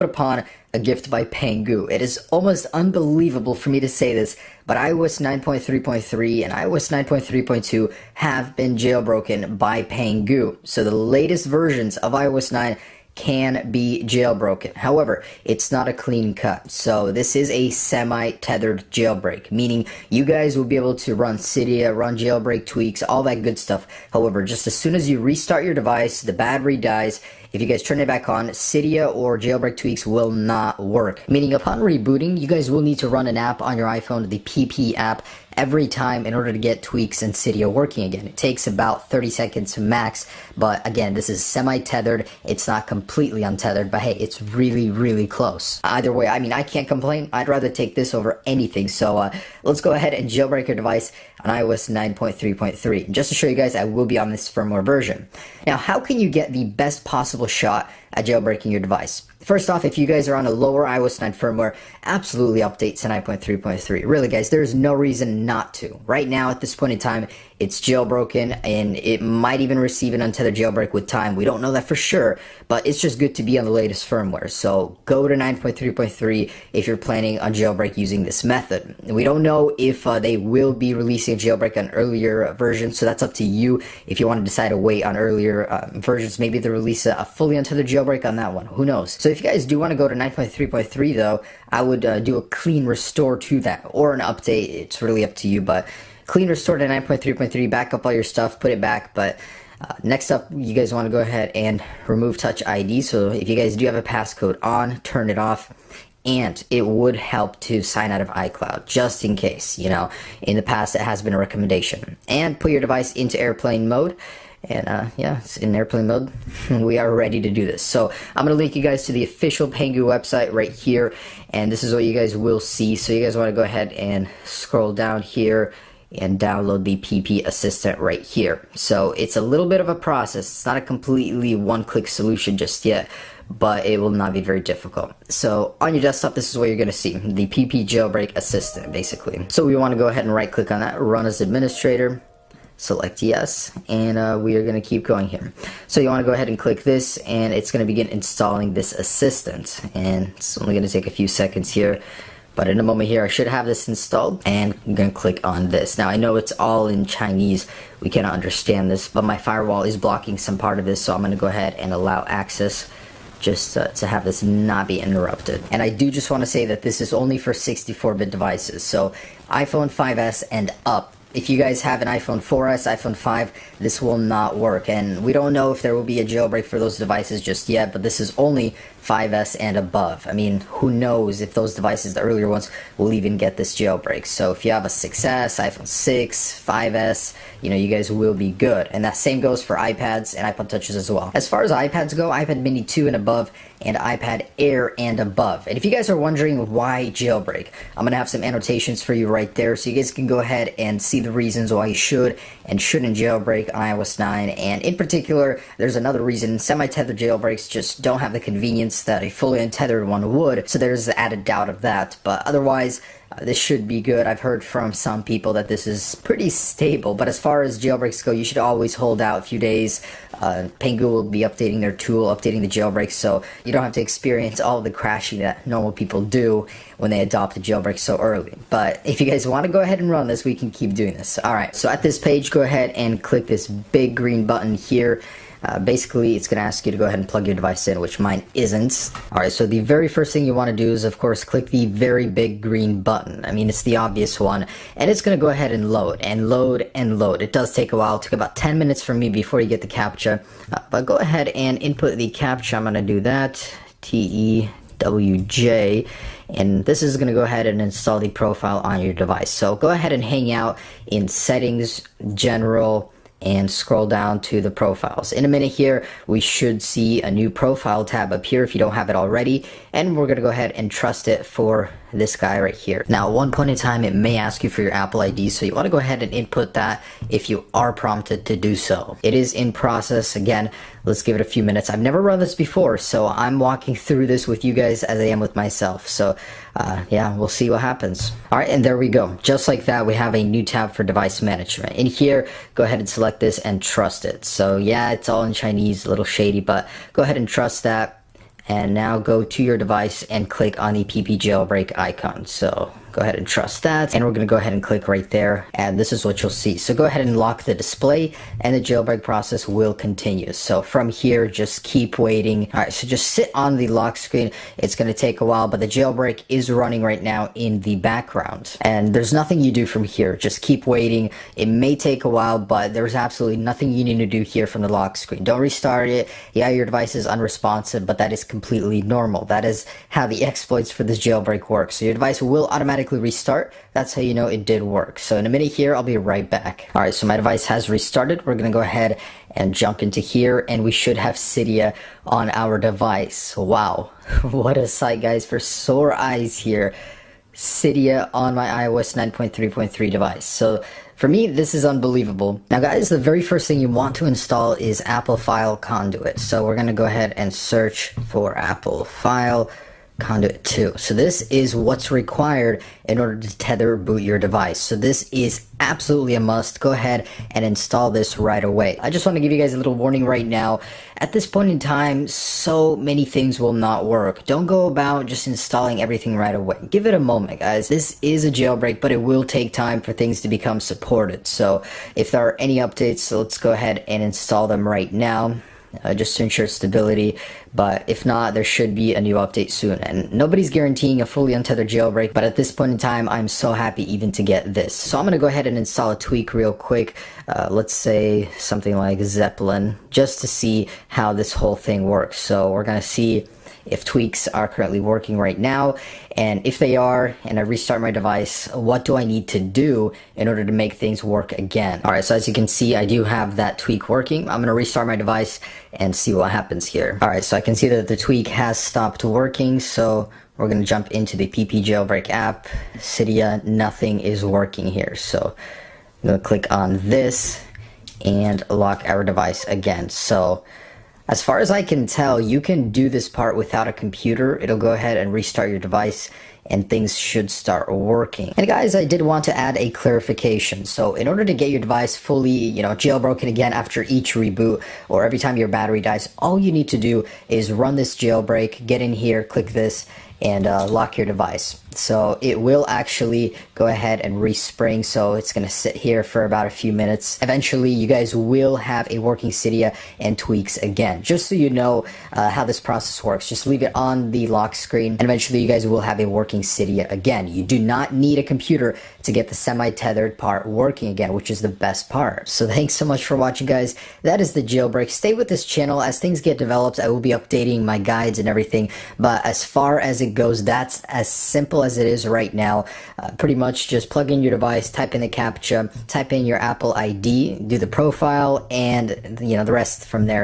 upon a gift by Pangu. It is almost unbelievable for me to say this, but iOS 9.3.3 and iOS 9.3.2 have been jailbroken by Pangu. So the latest versions of iOS 9 can be jailbroken. However, it's not a clean cut. So this is a semi-tethered jailbreak, meaning you guys will be able to run Cydia, run jailbreak tweaks, all that good stuff. However, just as soon as you restart your device, the battery dies. If you guys turn it back on, Cydia or jailbreak tweaks will not work. Meaning upon rebooting, you guys will need to run an app on your iPhone, the PP app, every time in order to get tweaks and Cydia working again. It takes about 30 seconds max, but again, this is semi-tethered. It's not completely untethered, but hey, it's really, really close. Either way, I mean, I can't complain. I'd rather take this over anything. So let's go ahead and jailbreak your device on iOS 9.3.3. Just to show you guys, I will be on this firmware version. Now, how can you get the best possible shot at jailbreaking your device? First off, if you guys are on a lower iOS 9 firmware, absolutely update to 9.3.3. Really, guys, there's no reason not to. Right now, at this point in time, it's jailbroken, and it might even receive an untethered jailbreak with time. We don't know that for sure, but it's just good to be on the latest firmware. So go to 9.3.3 if you're planning on jailbreak using this method. We don't know if they will be releasing a jailbreak on earlier versions, so that's up to you if you want to decide to wait on earlier versions. Maybe they'll release a fully untethered jailbreak on that one. Who knows? So if you guys do want to go to 9.3.3 though, I would do a clean restore to that, or an update. It's really up to you, but clean restore to 9.3.3, back up all your stuff, put it back. But next up, you guys want to go ahead and remove Touch ID. So if you guys do have a passcode on, turn it off. And it would help to sign out of iCloud, just in case, you know, in the past it has been a recommendation. And put your device into airplane mode. And yeah, it's in airplane mode. We are ready to do this. So I'm going to link you guys to the official Pangu website right here. And this is what you guys will see. So you guys want to go ahead and scroll down here and download the PP Assistant right here. So it's a little bit of a process. It's not a completely one-click solution just yet, but it will not be very difficult. So on your desktop, this is what you're going to see, the PP Jailbreak Assistant, basically. So we want to go ahead and right-click on that, run as administrator, select yes, and we are going to keep going here. So you want to go ahead and click this, and it's going to begin installing this assistant. And it's only going to take a few seconds here. But in a moment here, I should have this installed, and I'm going to click on this. Now, I know it's all in Chinese. We cannot understand this, but my firewall is blocking some part of this, so I'm going to go ahead and allow access just to have this not be interrupted. And I do just want to say that this is only for 64-bit devices, so iPhone 5S and up. If you guys have an iPhone 4S, iPhone 5, this will not work. And we don't know if there will be a jailbreak for those devices just yet, but this is only 5S and above. I mean, who knows if those devices, the earlier ones, will even get this jailbreak. So if you have a 6S, iPhone 6, 5S, you know, you guys will be good. And that same goes for iPads and iPod Touches as well. As far as iPads go, iPad Mini 2 and above, and iPad Air and above. And if you guys are wondering why jailbreak, I'm going to have some annotations for you right there, so you guys can go ahead and see the reasons why you should and shouldn't jailbreak on iOS 9. And in particular, there's another reason: semi-tethered jailbreaks just don't have the convenience that a fully untethered one would, so there's the added doubt of that. But otherwise, this should be good. I've heard from some people that this is pretty stable, but as far as jailbreaks go, you should always hold out a few days. Pangu will be updating their tool, updating the jailbreak, so you don't have to experience all of the crashing that normal people do when they adopt the jailbreak so early. But if you guys want to go ahead and run this, we can keep doing this. Alright, so at this page, go ahead and click this big green button here. Basically, it's going to ask you to go ahead and plug your device in, which mine isn't. Alright, so the very first thing you want to do is, of course, click the very big green button. I mean, it's the obvious one. And it's going to go ahead and load, and load, and load. It does take a while. It took about 10 minutes for me before you get the CAPTCHA. But go ahead and input the CAPTCHA. I'm going to do that. TEWJ. And this is going to go ahead and install the profile on your device. So go ahead and hang out in Settings, General, and scroll down to the profiles. In a minute here, we should see a new profile tab up here if you don't have it already, and we're going to go ahead and trust it for this guy right here. Now, at one point in time, it may ask you for your Apple ID, so you want to go ahead and input that if you are prompted to do so. It is in process. Again, let's give it a few minutes. I've never run this before, so I'm walking through this with you guys as I am with myself. So yeah, we'll see what happens. Alright, and there we go. Just like that, we have a new tab for device management. In here, go ahead and select this and trust it. So yeah, it's all in Chinese, a little shady, but go ahead and trust that. and now go to your device and click on the PP Jailbreak icon. So go ahead and trust that, and we're going to go ahead and click right there, and this is what you'll see. So go ahead and lock the display, and the jailbreak process will continue. So from here, just keep waiting. All right, so just sit on the lock screen. It's going to take a while, but the jailbreak is running right now in the background, and there's nothing you do from here. Just keep waiting. It may take a while, but there's absolutely nothing you need to do here from the lock screen. Don't restart it. Yeah, your device is unresponsive, but that is completely normal. That is how the exploits for this jailbreak work. So your device will automatically restart. That's how you know it did work. So in a minute here, I'll be right back. All right, so my device has restarted. We're going to go ahead and jump into here, and we should have Cydia on our device. Wow, what a sight, guys, for sore eyes here. Cydia on my iOS 9.3.3 device. So for me, this is unbelievable. Now guys, the very first thing you want to install is Apple File Conduit. So we're going to go ahead and search for Apple File Conduit 2. So this is what's required in order to tether boot your device. So this is absolutely a must. Go ahead and install this right away. I just want to give you guys a little warning right now. At this point in time, so many things will not work. Don't go about just installing everything right away. Give it a moment, guys. This is a jailbreak, but it will take time for things to become supported. So if there are any updates, let's go ahead and install them right now. Just to ensure stability, but if not, there should be a new update soon. And nobody's guaranteeing a fully untethered jailbreak, but at this point in time, I'm so happy even to get this. So I'm going to go ahead and install a tweak real quick. Let's say something like Zeppelin, just to see how this whole thing works. So we're going to see if tweaks are currently working right now, and if they are, and I restart my device, what do I need to do in order to make things work again? All right, so as you can see, I do have that tweak working. I'm going to restart my device and see what happens here. All right, so I can see that the tweak has stopped working, so we're going to jump into the PP Jailbreak app. Cydia, nothing is working here, so I'm going to click on this and lock our device again. So as far as I can tell, you can do this part without a computer. It'll go ahead and restart your device, and things should start working. And guys, I did want to add a clarification. So in order to get your device fully, jailbroken again after each reboot or every time your battery dies, all you need to do is run this jailbreak, get in here, click this, and lock your device. So it will actually go ahead and respring, so it's going to sit here for about a few minutes. Eventually, you guys will have a working Cydia and tweaks again. Just so you know how this process works, just leave it on the lock screen, and eventually you guys will have a working Cydia again. You do not need a computer to get the semi-tethered part working again, which is the best part. So thanks so much for watching, guys. That is the jailbreak. Stay with this channel. As things get developed, I will be updating my guides and everything, but as far as it goes, that's as simple as it is right now. Pretty much just plug in your device, type in the CAPTCHA, type in your Apple ID, do the profile, and the rest from there.